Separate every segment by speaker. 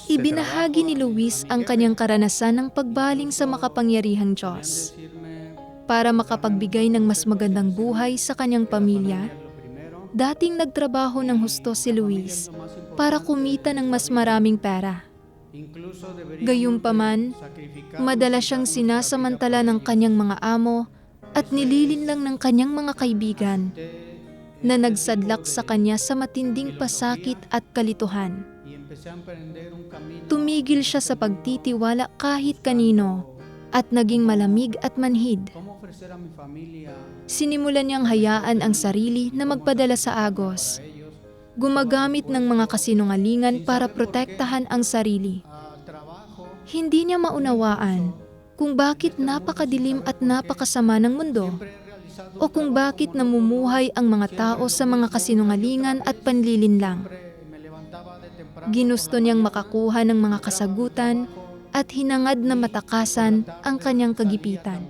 Speaker 1: Ibinahagi ni Luis ang kanyang karanasan ng pagbaling sa makapangyarihang Diyos para makapagbigay ng mas magandang buhay sa kanyang pamilya. Dating nagtrabaho ng husto si Luis para kumita ng mas maraming pera. Gayunpaman, madalas siyang sinasamantala ng kanyang mga amo at nililinlang ng kanyang mga kaibigan na nagsadlak sa kanya sa matinding pasakit at kalituhan. Tumigil siya sa pagtitiwala kahit kanino at naging malamig at manhid. Sinimulan niyang hayaan ang sarili na magpadala sa agos, gumagamit ng mga kasinungalingan para protektahan ang sarili. Hindi niya maunawaan kung bakit napakadilim at napakasama ng mundo, o kung bakit namumuhay ang mga tao sa mga kasinungalingan at panlilinlang. Ginusto niyang makakuha ng mga kasagutan at hinangad na matakasan ang kanyang kagipitan.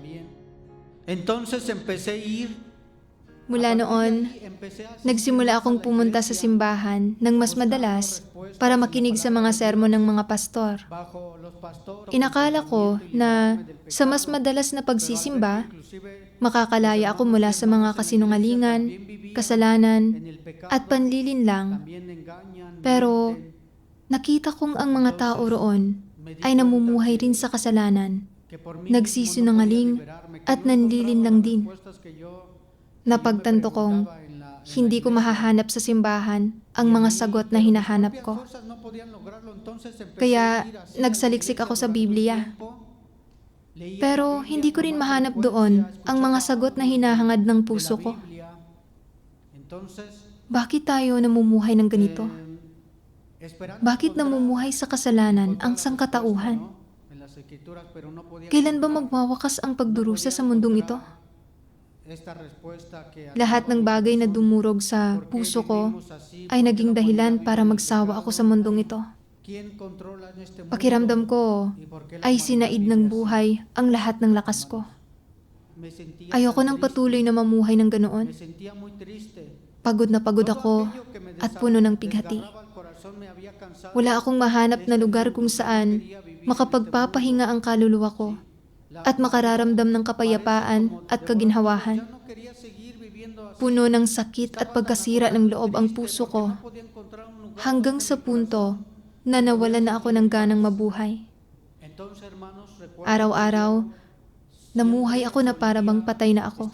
Speaker 1: Mula noon, nagsimula akong pumunta sa simbahan ng mas madalas para makinig sa mga sermon ng mga pastor. Inakala ko na sa mas madalas na pagsisimba, makakalaya ako mula sa mga kasinungalingan, kasalanan, at panlilinlang. Pero nakita kong ang mga tao roon ay namumuhay rin sa kasalanan, nagsisinungaling at nanlilinlang din. Napagtanto kong hindi ko mahahanap sa simbahan ang mga sagot na hinahanap ko. Kaya nagsaliksik ako sa Biblia. Pero hindi ko rin mahanap doon ang mga sagot na hinahangad ng puso ko. Bakit tayo namumuhay ng ganito? Bakit namumuhay sa kasalanan ang sangkatauhan? Kailan ba magwawakas ang pagdurusa sa mundong ito? Lahat ng bagay na dumurog sa puso ko ay naging dahilan para magsawa ako sa mundong ito. Pakiramdam ko ay sinaid ng buhay ang lahat ng lakas ko. Ayoko nang patuloy na mamuhay ng ganoon. Pagod na pagod ako at puno ng pighati. Wala akong mahanap na lugar kung saan makapagpapahinga ang kaluluwa ko at makararamdam ng kapayapaan at kaginhawahan. Puno ng sakit at pagkasira ng loob ang puso ko hanggang sa punto na nawalan na ako ng ganang mabuhay. Araw-araw, namuhay ako na para bang patay na ako.